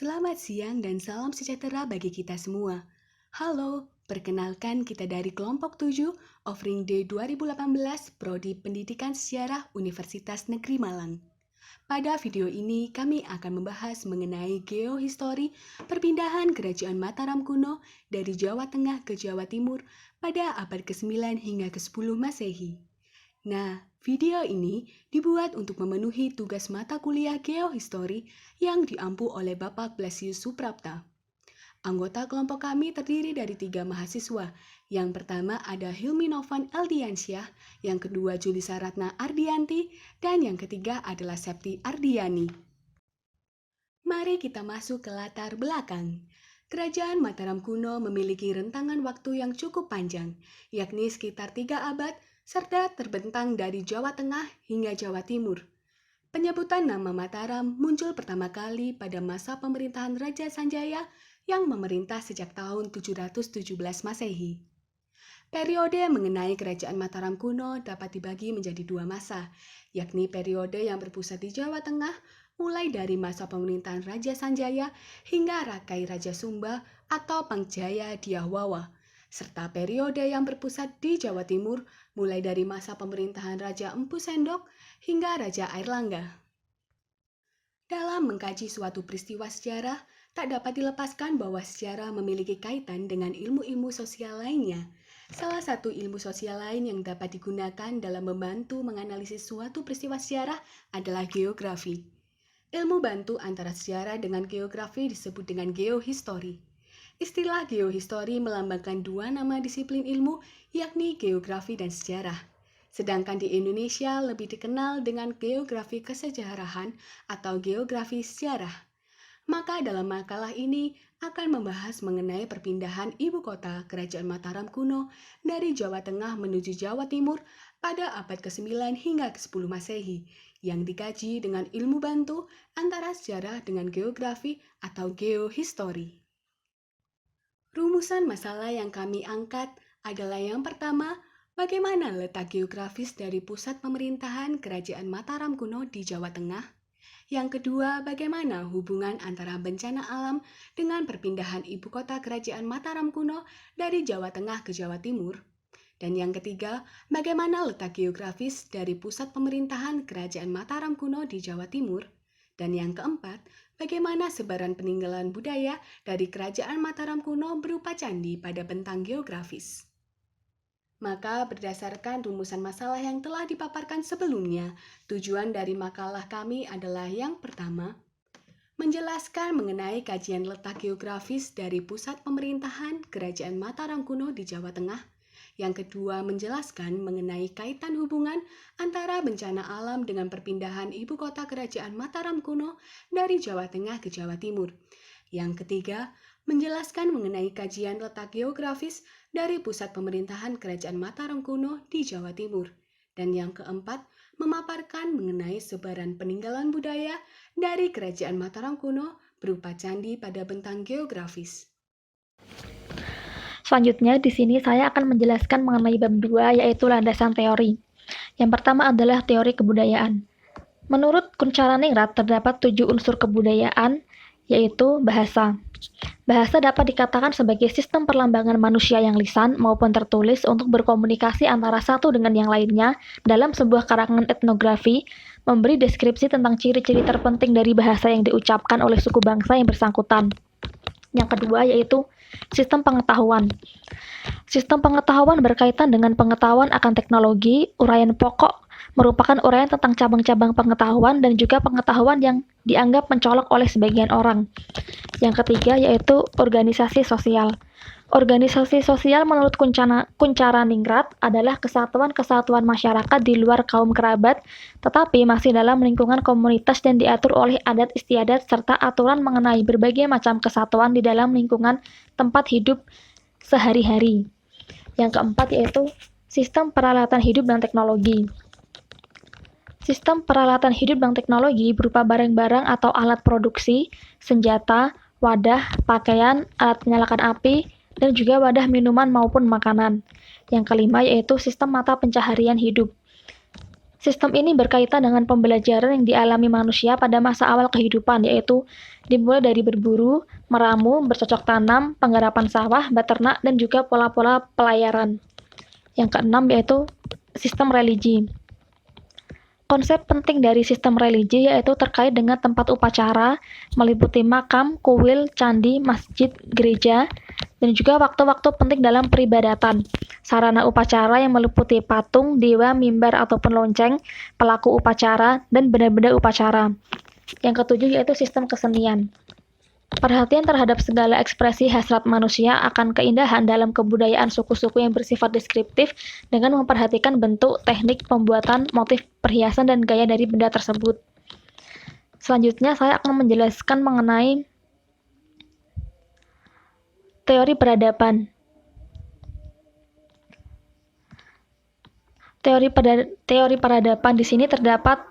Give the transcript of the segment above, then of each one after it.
Selamat siang dan salam sejahtera bagi kita semua. Halo, perkenalkan kita dari kelompok 7, Offering Day 2018, Prodi Pendidikan Sejarah Universitas Negeri Malang. Pada video ini, kami akan membahas mengenai geohistori perpindahan Kerajaan Mataram kuno dari Jawa Tengah ke Jawa Timur pada abad ke-9 hingga ke-10 Masehi. Nah, video ini dibuat untuk memenuhi tugas mata kuliah geohistori yang diampu oleh Bapak Blasius Suprapta. Anggota kelompok kami terdiri dari 3 mahasiswa. Yang pertama ada Hilmi Novan Eldiansyah, yang kedua Julisa Ratna Ardianti, dan yang ketiga adalah Septi Ardiani. Mari kita masuk ke latar belakang. Kerajaan Mataram kuno memiliki rentangan waktu yang cukup panjang, yakni sekitar 3 abad, serta terbentang dari Jawa Tengah hingga Jawa Timur. Penyebutan nama Mataram muncul pertama kali pada masa pemerintahan Raja Sanjaya yang memerintah sejak tahun 717 Masehi. Periode mengenai Kerajaan Mataram kuno dapat dibagi menjadi 2 masa, yakni periode yang berpusat di Jawa Tengah mulai dari masa pemerintahan Raja Sanjaya hingga Rakai Raja Sumba atau Pangjaya Dyahwawa, serta periode yang berpusat di Jawa Timur mulai dari masa pemerintahan Raja Empu Sendok hingga Raja Airlangga. Dalam mengkaji suatu peristiwa sejarah, tak dapat dilepaskan bahwa sejarah memiliki kaitan dengan ilmu-ilmu sosial lainnya. Salah satu ilmu sosial lain yang dapat digunakan dalam membantu menganalisis suatu peristiwa sejarah adalah geografi. Ilmu bantu antara sejarah dengan geografi disebut dengan geohistori. Istilah geohistori melambangkan 2 nama disiplin ilmu, yakni geografi dan sejarah. Sedangkan di Indonesia lebih dikenal dengan geografi kesejarahan atau geografi sejarah. Maka dalam makalah ini akan membahas mengenai perpindahan ibu kota Kerajaan Mataram kuno dari Jawa Tengah menuju Jawa Timur pada abad ke-9 hingga ke-10 Masehi, yang dikaji dengan ilmu bantu antara sejarah dengan geografi atau geohistori. Rumusan masalah yang kami angkat adalah yang pertama, bagaimana letak geografis dari pusat pemerintahan Kerajaan Mataram kuno di Jawa Tengah? Yang kedua, bagaimana hubungan antara bencana alam dengan perpindahan ibu kota Kerajaan Mataram kuno dari Jawa Tengah ke Jawa Timur? Dan yang ketiga, bagaimana letak geografis dari pusat pemerintahan Kerajaan Mataram kuno di Jawa Timur? Dan yang keempat, bagaimana sebaran peninggalan budaya dari Kerajaan Mataram kuno berupa candi pada bentang geografis? Maka berdasarkan rumusan masalah yang telah dipaparkan sebelumnya, tujuan dari makalah kami adalah yang pertama, menjelaskan mengenai kajian letak geografis dari pusat pemerintahan Kerajaan Mataram kuno di Jawa Tengah. Yang kedua, menjelaskan mengenai kaitan hubungan antara bencana alam dengan perpindahan ibu kota Kerajaan Mataram kuno dari Jawa Tengah ke Jawa Timur. Yang ketiga, menjelaskan mengenai kajian letak geografis dari pusat pemerintahan Kerajaan Mataram kuno di Jawa Timur. Dan yang keempat, memaparkan mengenai sebaran peninggalan budaya dari Kerajaan Mataram kuno berupa candi pada bentang geografis. Selanjutnya, di sini saya akan menjelaskan mengenai bab 2, yaitu landasan teori. Yang pertama adalah teori kebudayaan. Menurut Kuncharaningrat, terdapat 7 unsur kebudayaan, yaitu bahasa. Bahasa dapat dikatakan sebagai sistem perlambangan manusia yang lisan maupun tertulis untuk berkomunikasi antara satu dengan yang lainnya dalam sebuah karangan etnografi, memberi deskripsi tentang ciri-ciri terpenting dari bahasa yang diucapkan oleh suku bangsa yang bersangkutan. Yang kedua yaitu sistem pengetahuan. Sistem pengetahuan berkaitan dengan pengetahuan akan teknologi, uraian pokok merupakan uraian tentang cabang-cabang pengetahuan dan juga pengetahuan yang dianggap mencolok oleh sebagian orang. Yang ketiga yaitu organisasi sosial. Organisasi sosial menurut Kuncharaningrat adalah kesatuan-kesatuan masyarakat di luar kaum kerabat, tetapi masih dalam lingkungan komunitas dan diatur oleh adat istiadat serta aturan mengenai berbagai macam kesatuan di dalam lingkungan tempat hidup sehari-hari. Yang keempat yaitu sistem peralatan hidup dan teknologi. Sistem peralatan hidup dan teknologi berupa barang-barang atau alat produksi, senjata, wadah, pakaian, alat penyalakan api, dan juga wadah minuman maupun makanan. Yang kelima yaitu sistem mata pencaharian hidup. Sistem ini berkaitan dengan pembelajaran yang dialami manusia pada masa awal kehidupan, yaitu dimulai dari berburu, meramu, bercocok tanam, penggarapan sawah, beternak, dan juga pola-pola pelayaran. Yang keenam yaitu sistem religi. Konsep penting dari sistem religi yaitu terkait dengan tempat upacara, meliputi makam, kuil, candi, masjid, gereja, dan juga waktu-waktu penting dalam peribadatan. Sarana upacara yang meliputi patung, dewa, mimbar ataupun lonceng, pelaku upacara, dan benda-benda upacara. Yang ketujuh yaitu sistem kesenian. Perhatian terhadap segala ekspresi hasrat manusia akan keindahan dalam kebudayaan suku-suku yang bersifat deskriptif dengan memperhatikan bentuk, teknik pembuatan, motif perhiasan, dan gaya dari benda tersebut. Selanjutnya, saya akan menjelaskan mengenai teori peradaban. Teori peradaban di sini terdapat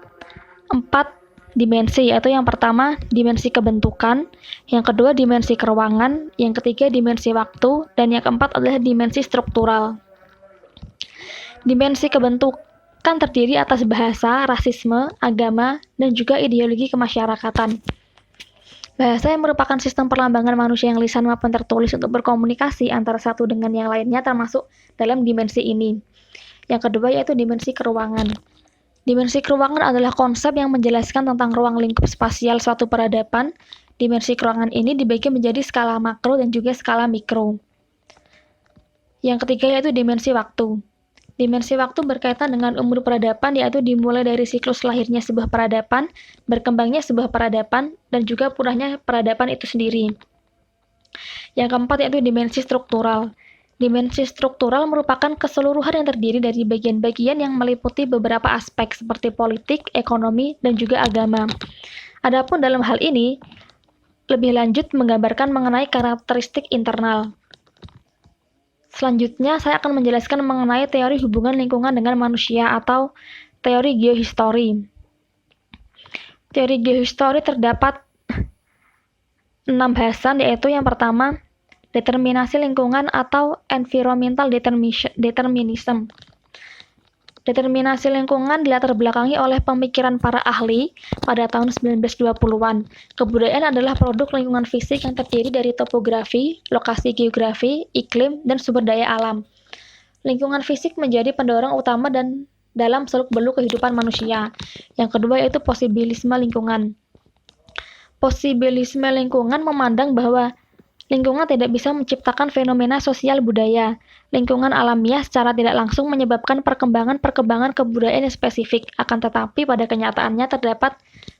4 dimensi, yaitu yang pertama dimensi kebentukan, yang kedua dimensi keruangan, yang ketiga dimensi waktu, dan yang keempat adalah dimensi struktural. Dimensi kebentukan terdiri atas bahasa, rasisme, agama, dan juga ideologi kemasyarakatan. Bahasa yang merupakan sistem perlambangan manusia yang lisan maupun tertulis untuk berkomunikasi antara satu dengan yang lainnya termasuk dalam dimensi ini. Yang kedua yaitu dimensi keruangan. Dimensi keruangan adalah konsep yang menjelaskan tentang ruang lingkup spasial suatu peradaban. Dimensi keruangan ini dibagi menjadi skala makro dan juga skala mikro. Yang ketiga yaitu dimensi waktu. Dimensi waktu berkaitan dengan umur peradaban, yaitu dimulai dari siklus lahirnya sebuah peradaban, berkembangnya sebuah peradaban, dan juga punahnya peradaban itu sendiri. Yang keempat yaitu dimensi struktural. Dimensi struktural merupakan keseluruhan yang terdiri dari bagian-bagian yang meliputi beberapa aspek seperti politik, ekonomi, dan juga agama. Adapun dalam hal ini, lebih lanjut menggambarkan mengenai karakteristik internal. Selanjutnya, saya akan menjelaskan mengenai teori hubungan lingkungan dengan manusia atau teori geohistori. Teori geohistori terdapat 6 bahasan, yaitu yang pertama, determinasi lingkungan atau environmental determinism. Determinasi lingkungan dilatar belakangi oleh pemikiran para ahli pada tahun 1920-an. Kebudayaan adalah produk lingkungan fisik yang terdiri dari topografi, lokasi geografi, iklim, dan sumber daya alam. Lingkungan fisik menjadi pendorong utama dan dalam seluk-beluk kehidupan manusia. Yang kedua yaitu posibilisme lingkungan. Posibilisme lingkungan memandang bahwa lingkungan tidak bisa menciptakan fenomena sosial budaya. Lingkungan alamiah secara tidak langsung menyebabkan perkembangan kebudayaan yang spesifik, akan tetapi pada kenyataannya terdapat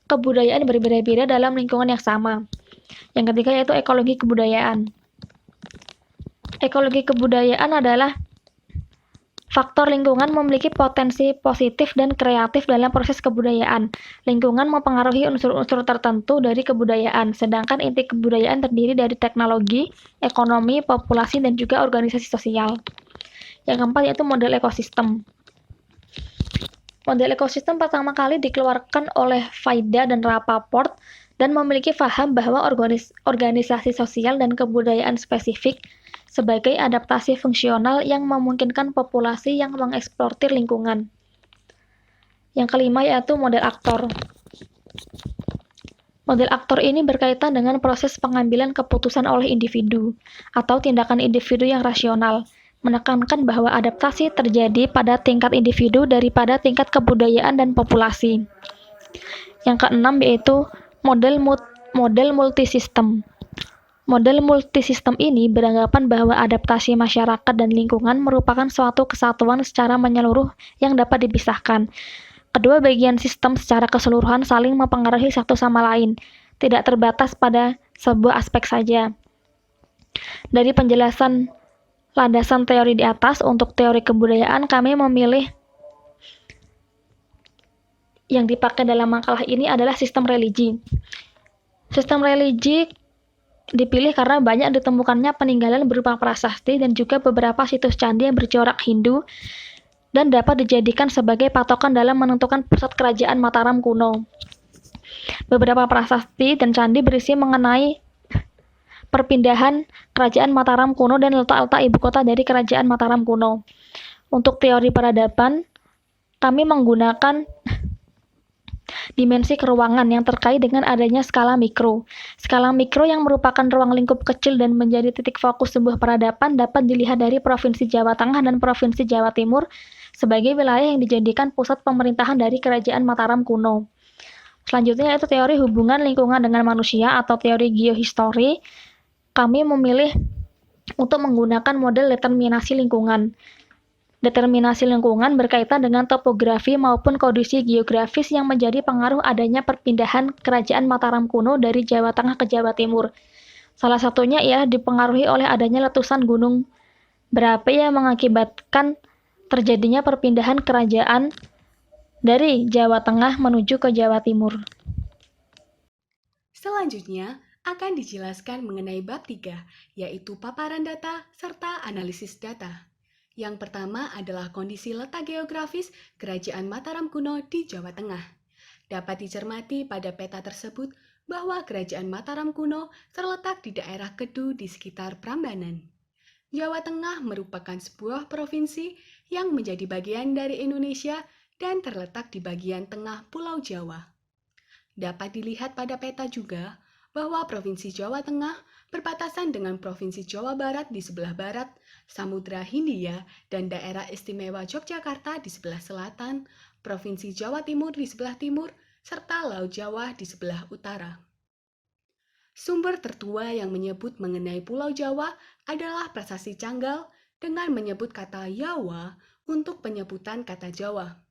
kebudayaan berbeda-beda dalam lingkungan yang sama. Yang ketiga yaitu ekologi kebudayaan. Ekologi kebudayaan adalah faktor lingkungan memiliki potensi positif dan kreatif dalam proses kebudayaan. Lingkungan mempengaruhi unsur-unsur tertentu dari kebudayaan, sedangkan inti kebudayaan terdiri dari teknologi, ekonomi, populasi, dan juga organisasi sosial. Yang keempat yaitu model ekosistem. Model ekosistem pertama kali dikeluarkan oleh Faida dan Rappaport dan memiliki paham bahwa organisasi sosial dan kebudayaan spesifik sebagai adaptasi fungsional yang memungkinkan populasi yang mengeksploitir lingkungan. Yang kelima yaitu model aktor. Model aktor ini berkaitan dengan proses pengambilan keputusan oleh individu atau tindakan individu yang rasional, menekankan bahwa adaptasi terjadi pada tingkat individu daripada tingkat kebudayaan dan populasi. Yang keenam yaitu model multisistem. Model multisistem ini beranggapan bahwa adaptasi masyarakat dan lingkungan merupakan suatu kesatuan secara menyeluruh yang dapat dipisahkan. Kedua bagian sistem secara keseluruhan saling mempengaruhi satu sama lain, tidak terbatas pada sebuah aspek saja. Dari penjelasan landasan teori di atas, untuk teori kebudayaan kami memilih yang dipakai dalam makalah ini adalah sistem religi. Sistem religi dipilih karena banyak ditemukannya peninggalan berupa prasasti dan juga beberapa situs candi yang bercorak Hindu dan dapat dijadikan sebagai patokan dalam menentukan pusat kerajaan Mataram kuno. Beberapa prasasti dan candi berisi mengenai perpindahan kerajaan Mataram kuno dan letak-letak ibu kota dari kerajaan Mataram kuno. Untuk teori peradaban, kami menggunakan dimensi keruangan yang terkait dengan adanya skala mikro. Skala mikro yang merupakan ruang lingkup kecil dan menjadi titik fokus sebuah peradaban dapat dilihat dari Provinsi Jawa Tengah dan Provinsi Jawa Timur sebagai wilayah yang dijadikan pusat pemerintahan dari Kerajaan Mataram kuno. Selanjutnya yaitu teori hubungan lingkungan dengan manusia atau teori geohistori. Kami memilih untuk menggunakan model determinasi lingkungan. Determinasi lingkungan berkaitan dengan topografi maupun kondisi geografis yang menjadi pengaruh adanya perpindahan Kerajaan Mataram kuno dari Jawa Tengah ke Jawa Timur. Salah satunya ialah dipengaruhi oleh adanya letusan gunung berapi yang mengakibatkan terjadinya perpindahan kerajaan dari Jawa Tengah menuju ke Jawa Timur. Selanjutnya akan dijelaskan mengenai bab 3, yaitu paparan data serta analisis data. Yang pertama adalah kondisi letak geografis Kerajaan Mataram kuno di Jawa Tengah. Dapat dicermati pada peta tersebut bahwa Kerajaan Mataram kuno terletak di daerah Kedu di sekitar Prambanan. Jawa Tengah merupakan sebuah provinsi yang menjadi bagian dari Indonesia dan terletak di bagian tengah Pulau Jawa. Dapat dilihat pada peta juga bahwa Provinsi Jawa Tengah berbatasan dengan Provinsi Jawa Barat di sebelah barat, Samudra Hindia dan Daerah Istimewa Yogyakarta di sebelah selatan, Provinsi Jawa Timur di sebelah timur, serta Laut Jawa di sebelah utara. Sumber tertua yang menyebut mengenai Pulau Jawa adalah Prasasti Canggal dengan menyebut kata Yawa untuk penyebutan kata Jawa.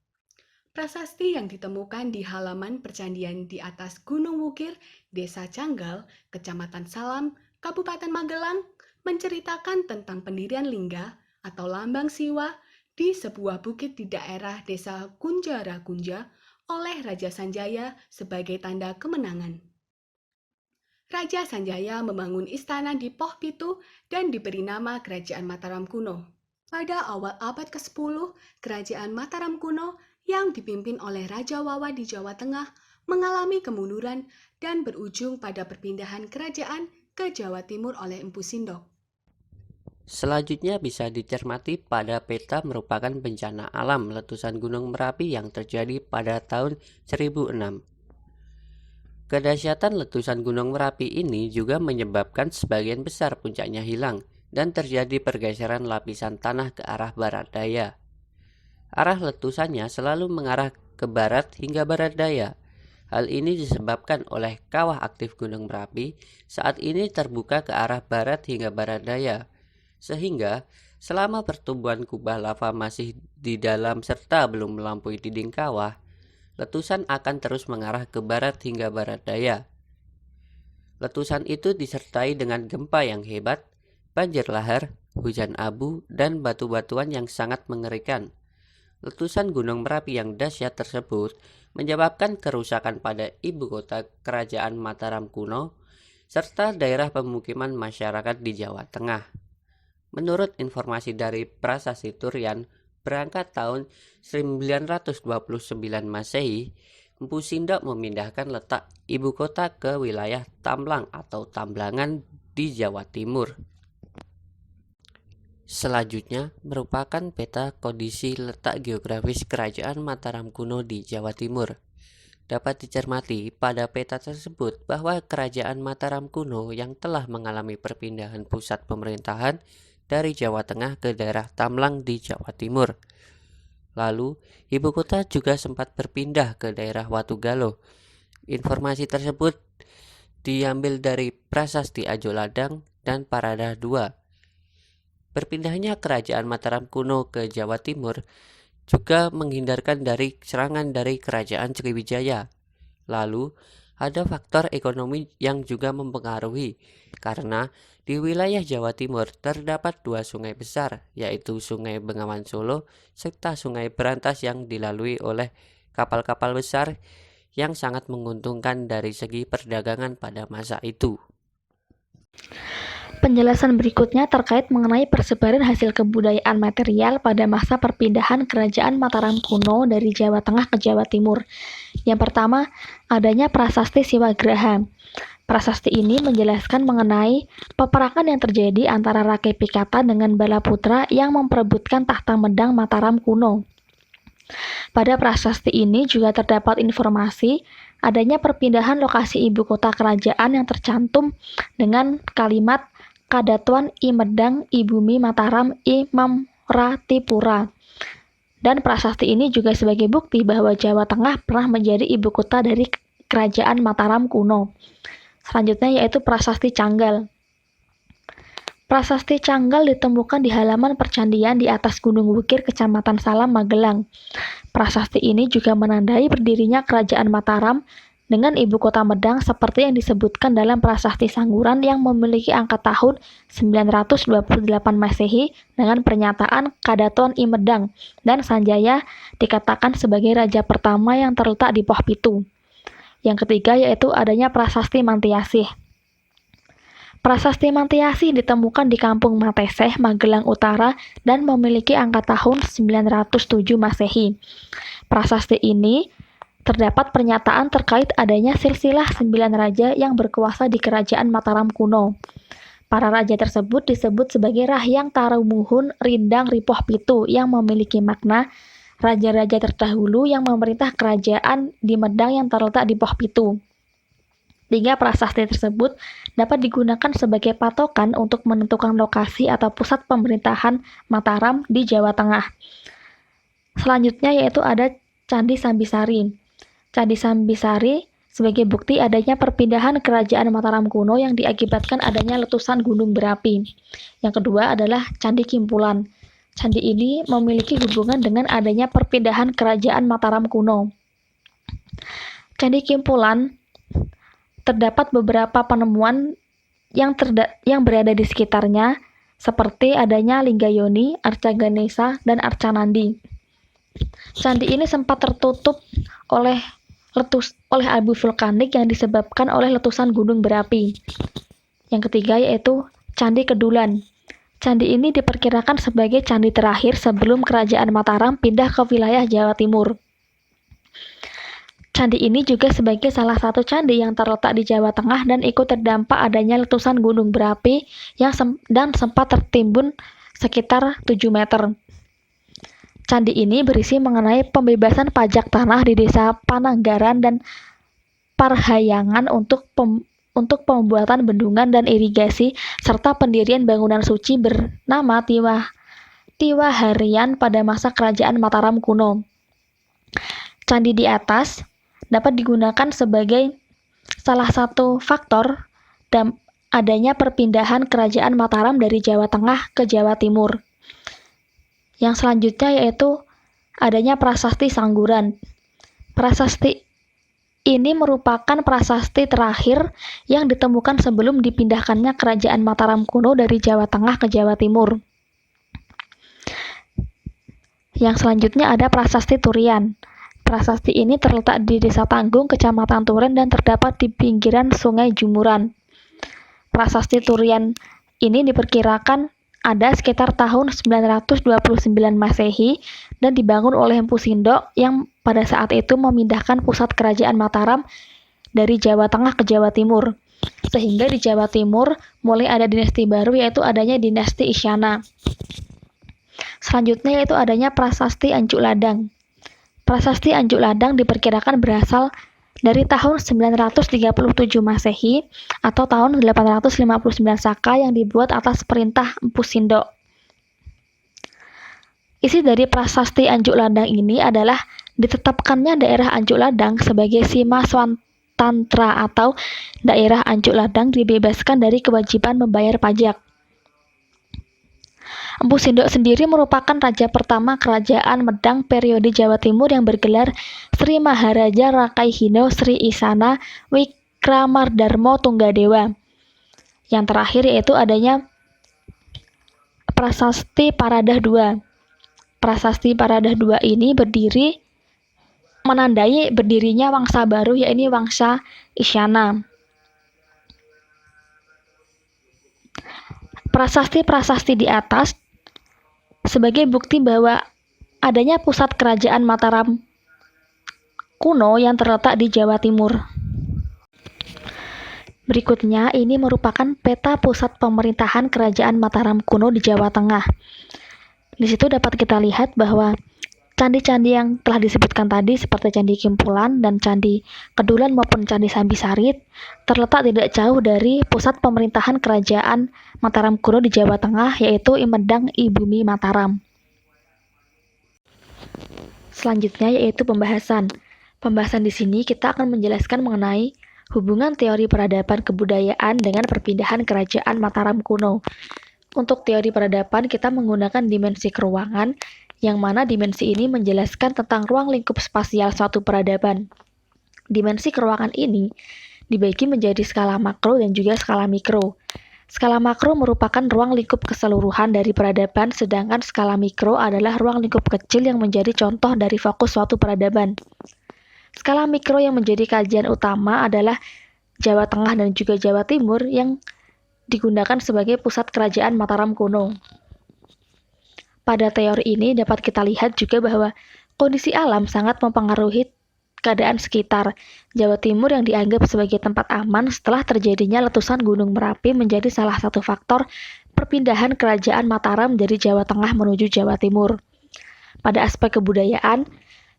Prasasti yang ditemukan di halaman percandian di atas Gunung Wukir, Desa Canggal, Kecamatan Salam, Kabupaten Magelang, menceritakan tentang pendirian lingga atau lambang siwa di sebuah bukit di daerah Desa Kunjara Kunja oleh Raja Sanjaya sebagai tanda kemenangan. Raja Sanjaya membangun istana di Poh Pitu dan diberi nama Kerajaan Mataram kuno. Pada awal abad ke-10, Kerajaan Mataram kuno yang dipimpin oleh Raja Wawa di Jawa Tengah mengalami kemunduran dan berujung pada perpindahan kerajaan ke Jawa Timur oleh Empu Sindok. Selanjutnya bisa dicermati pada peta merupakan bencana alam letusan Gunung Merapi yang terjadi pada tahun 1006. Kedahsyatan letusan Gunung Merapi ini juga menyebabkan sebagian besar puncaknya hilang dan terjadi pergeseran lapisan tanah ke arah barat daya. Arah letusannya selalu mengarah ke barat hingga barat daya. Hal ini disebabkan oleh kawah aktif Gunung Merapi saat ini terbuka ke arah barat hingga barat daya. Sehingga selama pertumbuhan kubah lava masih di dalam serta belum melampaui dinding kawah, letusan akan terus mengarah ke barat hingga barat daya. Letusan itu disertai dengan gempa yang hebat, banjir lahar, hujan abu, dan batu-batuan yang sangat mengerikan. Letusan Gunung Merapi yang dahsyat tersebut menyebabkan kerusakan pada ibu kota Kerajaan Mataram kuno serta daerah pemukiman masyarakat di Jawa Tengah. Menurut informasi dari Prasasti Turian, berangkat tahun 929 Masehi, Empu Sindok memindahkan letak ibu kota ke wilayah Tamlang atau Tamblangan di Jawa Timur. Selanjutnya merupakan peta kondisi letak geografis Kerajaan Mataram kuno di Jawa Timur. Dapat dicermati pada peta tersebut bahwa Kerajaan Mataram kuno yang telah mengalami perpindahan pusat pemerintahan dari Jawa Tengah ke daerah Tamlang di Jawa Timur. Lalu, ibu kota juga sempat berpindah ke daerah Watugalo. Informasi tersebut diambil dari Prasasti Ajo Ladang dan Paradah II. Berpindahnya Kerajaan Mataram kuno ke Jawa Timur juga menghindarkan dari serangan dari Kerajaan Sriwijaya. Lalu, ada faktor ekonomi yang juga mempengaruhi, karena di wilayah Jawa Timur terdapat dua sungai besar, yaitu Sungai Bengawan Solo serta Sungai Berantas yang dilalui oleh kapal-kapal besar yang sangat menguntungkan dari segi perdagangan pada masa itu. Penjelasan berikutnya terkait mengenai persebaran hasil kebudayaan material pada masa perpindahan Kerajaan Mataram kuno dari Jawa Tengah ke Jawa Timur. Yang pertama, adanya Prasasti Siwagraha. Prasasti ini menjelaskan mengenai peperangan yang terjadi antara Rakai Pikatan dengan Balaputra yang memperebutkan tahta Medang Mataram kuno. Pada prasasti ini juga terdapat informasi adanya perpindahan lokasi ibu kota kerajaan yang tercantum dengan kalimat Kadatuan I Medang I Bumi Mataram I Mamratipura. Dan prasasti ini juga sebagai bukti bahwa Jawa Tengah pernah menjadi ibu kota dari kerajaan Mataram kuno. Selanjutnya yaitu prasasti Canggal. Prasasti Canggal ditemukan di halaman percandian di atas Gunung Wukir, Kecamatan Salam, Magelang. Prasasti ini juga menandai berdirinya kerajaan Mataram dengan ibu kota Medang seperti yang disebutkan dalam prasasti Sangguran yang memiliki angka tahun 928 Masehi dengan pernyataan Kadatuan I Medang, dan Sanjaya dikatakan sebagai raja pertama yang terletak di Poh Pitu. Yang ketiga yaitu adanya prasasti Mantiasih. Prasasti Mantiasih ditemukan di Kampung Mateseh, Magelang Utara dan memiliki angka tahun 907 Masehi. Prasasti ini terdapat pernyataan terkait adanya silsilah 9 raja yang berkuasa di kerajaan Mataram kuno. Para raja tersebut disebut sebagai Rahyang Tarumuhun Rindang Ripoh Pitu yang memiliki makna raja-raja terdahulu yang memerintah kerajaan di Medang yang terletak di Poh Pitu. 3 prasasti tersebut dapat digunakan sebagai patokan untuk menentukan lokasi atau pusat pemerintahan Mataram di Jawa Tengah. Selanjutnya yaitu ada Candi Sambisari. Candi Sambisari sebagai bukti adanya perpindahan kerajaan Mataram kuno yang diakibatkan adanya letusan gunung berapi. Yang kedua adalah Candi Kimpulan. Candi ini memiliki hubungan dengan adanya perpindahan kerajaan Mataram kuno. Candi Kimpulan terdapat beberapa penemuan yang berada di sekitarnya, seperti adanya Linggayoni, Arcaganesa, dan Arcanandi. Candi ini sempat tertutup oleh abu vulkanik yang disebabkan oleh letusan gunung berapi. Yang ketiga yaitu Candi Kedulan. Candi ini diperkirakan sebagai candi terakhir sebelum kerajaan Mataram pindah ke wilayah Jawa Timur. Candi ini juga sebagai salah satu candi yang terletak di Jawa Tengah dan ikut terdampak adanya letusan gunung berapi dan sempat tertimbun sekitar 7 meter. Candi ini berisi mengenai pembebasan pajak tanah di desa Pananggaran dan Parhayangan untuk pembuatan bendungan dan irigasi, serta pendirian bangunan suci bernama Tiwaharian pada masa kerajaan Mataram kuno. Candi di atas dapat digunakan sebagai salah satu faktor dan adanya perpindahan kerajaan Mataram dari Jawa Tengah ke Jawa Timur. Yang selanjutnya yaitu adanya prasasti Sangguran. Prasasti ini merupakan prasasti terakhir yang ditemukan sebelum dipindahkannya kerajaan Mataram kuno dari Jawa Tengah ke Jawa Timur. Yang selanjutnya ada prasasti Turian. Prasasti ini terletak di Desa Tanggung, Kecamatan Turen dan terdapat di pinggiran Sungai Jumuran. Prasasti Turian ini diperkirakan ada sekitar tahun 929 Masehi dan dibangun oleh Empu Sindok yang pada saat itu memindahkan pusat kerajaan Mataram dari Jawa Tengah ke Jawa Timur. Sehingga di Jawa Timur mulai ada dinasti baru yaitu adanya dinasti Isyana. Selanjutnya yaitu adanya prasasti Anjuk Ladang. Prasasti Anjuk Ladang diperkirakan berasal dari tahun 937 Masehi atau tahun 859 Saka yang dibuat atas perintah Empu Sindok. Isi dari prasasti Anjuk Ladang ini adalah ditetapkannya daerah Anjuk Ladang sebagai Sima Swantantra atau daerah Anjuk Ladang dibebaskan dari kewajiban membayar pajak. Empu Sindok sendiri merupakan raja pertama kerajaan Medang periode Jawa Timur yang bergelar Sri Maharaja Rakai Hino Sri Isana Wikramardarmo Tunggadewa. Yang terakhir yaitu adanya Prasasti Paradah II. Prasasti Paradah II ini menandai berdirinya wangsa baru yaitu wangsa Isyana. Prasasti-prasasti di atas sebagai bukti bahwa adanya pusat kerajaan Mataram kuno yang terletak di Jawa Timur. Berikutnya, ini merupakan peta pusat pemerintahan kerajaan Mataram kuno di Jawa Tengah. Di situ dapat kita lihat bahwa Candi-candi yang telah disebutkan tadi seperti Candi Kimpulan dan Candi Kedulan maupun Candi Sambisari terletak tidak jauh dari pusat pemerintahan Kerajaan Mataram kuno di Jawa Tengah, yaitu Imedang Ibumi Mataram. Selanjutnya yaitu pembahasan. Pembahasan di sini kita akan menjelaskan mengenai hubungan teori peradaban kebudayaan dengan perpindahan Kerajaan Mataram kuno. Untuk teori peradaban kita menggunakan dimensi keruangan, yang mana dimensi ini menjelaskan tentang ruang lingkup spasial suatu peradaban. Dimensi keruangan ini dibagi menjadi skala makro dan juga skala mikro. Skala makro merupakan ruang lingkup keseluruhan dari peradaban, sedangkan skala mikro adalah ruang lingkup kecil yang menjadi contoh dari fokus suatu peradaban. Skala mikro yang menjadi kajian utama adalah Jawa Tengah dan juga Jawa Timur yang digunakan sebagai pusat kerajaan Mataram kuno. Pada teori ini dapat kita lihat juga bahwa kondisi alam sangat mempengaruhi keadaan sekitar. Jawa Timur yang dianggap sebagai tempat aman setelah terjadinya letusan Gunung Merapi menjadi salah satu faktor perpindahan kerajaan Mataram dari Jawa Tengah menuju Jawa Timur. Pada aspek kebudayaan,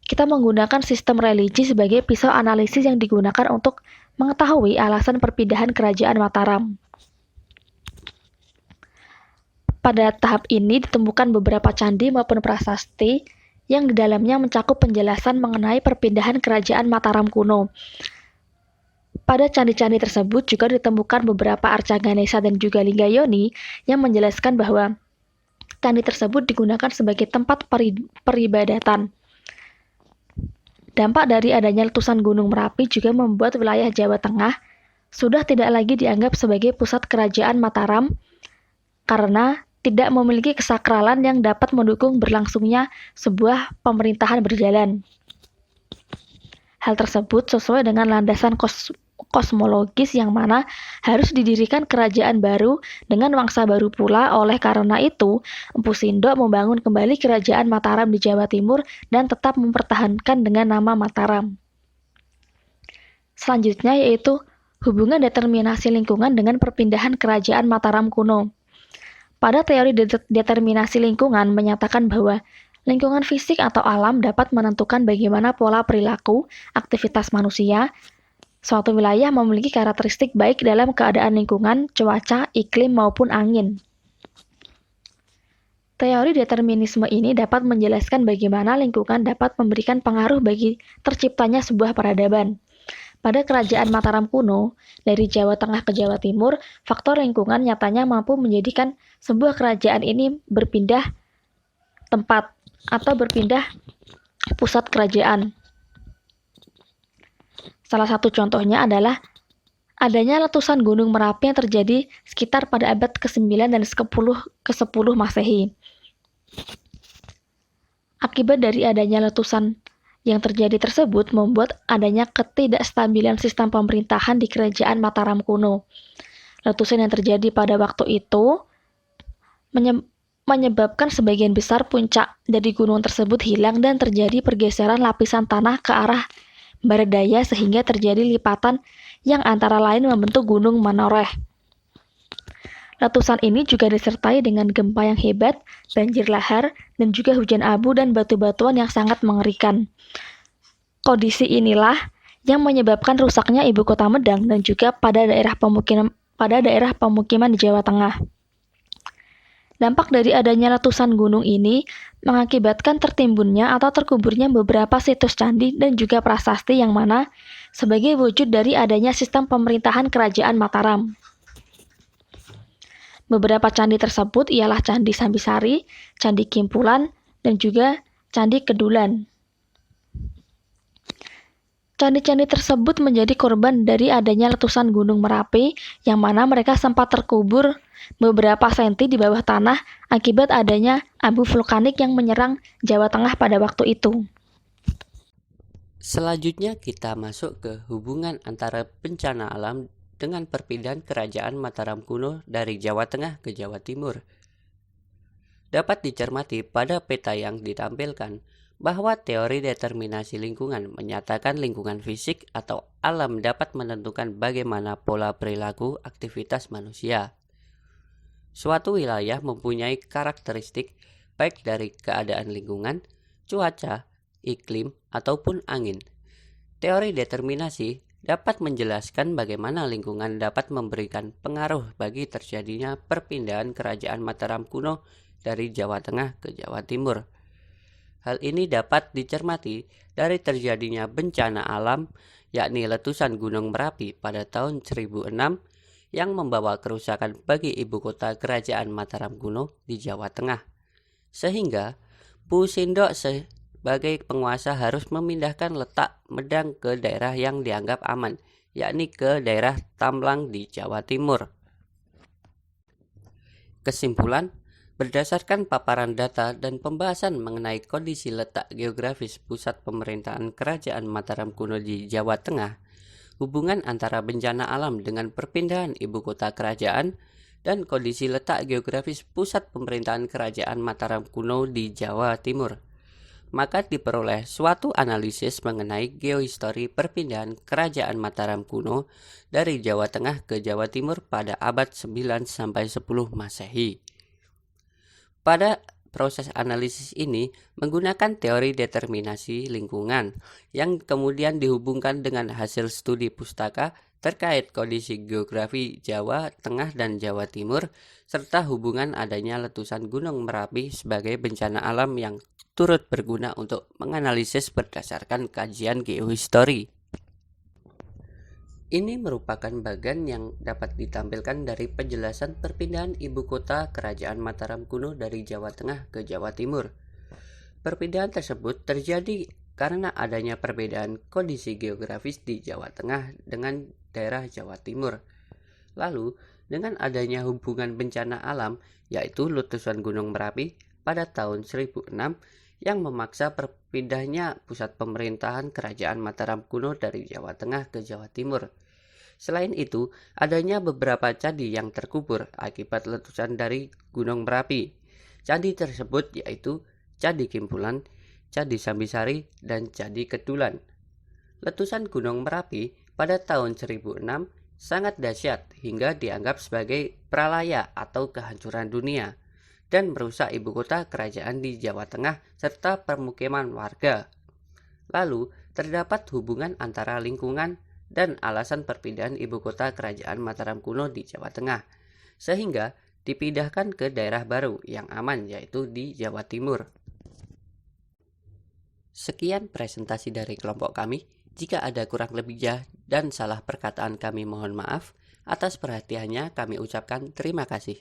kita menggunakan sistem religi sebagai pisau analisis yang digunakan untuk mengetahui alasan perpindahan kerajaan Mataram. Pada tahap ini ditemukan beberapa candi maupun prasasti yang di dalamnya mencakup penjelasan mengenai perpindahan kerajaan Mataram kuno. Pada candi-candi tersebut juga ditemukan beberapa arca Ganesha dan juga Linggayoni yang menjelaskan bahwa candi tersebut digunakan sebagai tempat peribadatan. Dampak dari adanya letusan Gunung Merapi juga membuat wilayah Jawa Tengah sudah tidak lagi dianggap sebagai pusat kerajaan Mataram karena tidak memiliki kesakralan yang dapat mendukung berlangsungnya sebuah pemerintahan berjalan. Hal tersebut sesuai dengan landasan kosmologis yang mana harus didirikan kerajaan baru dengan wangsa baru pula. Oleh karena itu, Empu Sindok membangun kembali kerajaan Mataram di Jawa Timur dan tetap mempertahankan dengan nama Mataram. Selanjutnya yaitu hubungan determinasi lingkungan dengan perpindahan kerajaan Mataram kuno. Pada teori determinasi lingkungan menyatakan bahwa lingkungan fisik atau alam dapat menentukan bagaimana pola perilaku, aktivitas manusia. Suatu wilayah memiliki karakteristik baik dalam keadaan lingkungan, cuaca, iklim, maupun angin. Teori determinisme ini dapat menjelaskan bagaimana lingkungan dapat memberikan pengaruh bagi terciptanya sebuah peradaban. Pada kerajaan Mataram kuno, dari Jawa Tengah ke Jawa Timur, faktor lingkungan nyatanya mampu menjadikan sebuah kerajaan ini berpindah tempat atau berpindah pusat kerajaan. Salah satu contohnya adalah adanya letusan Gunung Merapi yang terjadi sekitar pada abad ke-9 dan ke-10 Masehi. Akibat dari adanya letusan yang terjadi tersebut membuat adanya ketidakstabilan sistem pemerintahan di kerajaan Mataram kuno. Letusan yang terjadi pada waktu itu menyebabkan sebagian besar puncak dari gunung tersebut hilang dan terjadi pergeseran lapisan tanah ke arah barat daya sehingga terjadi lipatan yang antara lain membentuk Gunung Menoreh. Letusan ini juga disertai dengan gempa yang hebat, banjir lahar, dan juga hujan abu dan batu-batuan yang sangat mengerikan. Kondisi inilah yang menyebabkan rusaknya ibu kota Medang dan juga pada daerah pemukiman di Jawa Tengah. Dampak dari adanya letusan gunung ini mengakibatkan tertimbunnya atau terkuburnya beberapa situs candi dan juga prasasti yang mana sebagai wujud dari adanya sistem pemerintahan kerajaan Mataram. Beberapa candi tersebut ialah Candi Sambisari, Candi Kimpulan, dan juga Candi Kedulan. Candi-candi tersebut menjadi korban dari adanya letusan Gunung Merapi, yang mana mereka sempat terkubur beberapa senti di bawah tanah akibat adanya abu vulkanik yang menyerang Jawa Tengah pada waktu itu. Selanjutnya kita masuk ke hubungan antara bencana alam dengan perpindahan kerajaan Mataram kuno dari Jawa Tengah ke Jawa Timur. Dapat dicermati pada peta yang ditampilkan bahwa teori determinasi lingkungan menyatakan lingkungan fisik atau alam dapat menentukan bagaimana pola perilaku aktivitas manusia. Suatu wilayah mempunyai karakteristik baik dari keadaan lingkungan, cuaca, iklim, ataupun angin. Teori determinasi dapat menjelaskan bagaimana lingkungan dapat memberikan pengaruh bagi terjadinya perpindahan kerajaan Mataram kuno dari Jawa Tengah ke Jawa Timur. Hal ini dapat dicermati dari terjadinya bencana alam, yakni letusan Gunung Merapi pada tahun 1006 yang membawa kerusakan bagi ibu kota kerajaan Mataram kuno di Jawa Tengah. Sehingga Pu Sindok sebagai penguasa harus memindahkan letak Medang ke daerah yang dianggap aman, yakni ke daerah Tamlang di Jawa Timur. Kesimpulan, berdasarkan paparan data dan pembahasan mengenai kondisi letak geografis pusat pemerintahan kerajaan Mataram kuno di Jawa Tengah, hubungan antara bencana alam dengan perpindahan ibu kota kerajaan dan kondisi letak geografis pusat pemerintahan kerajaan Mataram kuno di Jawa Timur, maka diperoleh suatu analisis mengenai geohistori perpindahan kerajaan Mataram kuno dari Jawa Tengah ke Jawa Timur pada abad 9-10 Masehi. Pada proses analisis ini menggunakan teori determinasi lingkungan yang kemudian dihubungkan dengan hasil studi pustaka terkait kondisi geografi Jawa Tengah dan Jawa Timur serta hubungan adanya letusan Gunung Merapi sebagai bencana alam yang turut berguna untuk menganalisis berdasarkan kajian geohistori. Ini merupakan bagian yang dapat ditampilkan dari penjelasan perpindahan ibu kota kerajaan Mataram kuno dari Jawa Tengah ke Jawa Timur. Perpindahan tersebut terjadi karena adanya perbedaan kondisi geografis di Jawa Tengah dengan daerah Jawa Timur. Lalu, dengan adanya hubungan bencana alam, yaitu letusan Gunung Merapi pada tahun 1006 yang memaksa perpindahnya pusat pemerintahan kerajaan Mataram kuno dari Jawa Tengah ke Jawa Timur. Selain itu, adanya beberapa candi yang terkubur akibat letusan dari Gunung Merapi. Candi tersebut yaitu Candi Kimpulan, Candi Sambisari, dan Candi Kedulan. Letusan Gunung Merapi pada tahun 1006 sangat dahsyat hingga dianggap sebagai pralaya atau kehancuran dunia dan merusak ibu kota kerajaan di Jawa Tengah serta permukiman warga. Lalu, terdapat hubungan antara lingkungan dan alasan perpindahan ibu kota kerajaan Mataram kuno di Jawa Tengah, sehingga dipindahkan ke daerah baru yang aman yaitu di Jawa Timur. Sekian presentasi dari kelompok kami. Jika ada kurang lebihnya dan salah perkataan kami mohon maaf. Atas perhatiannya kami ucapkan terima kasih.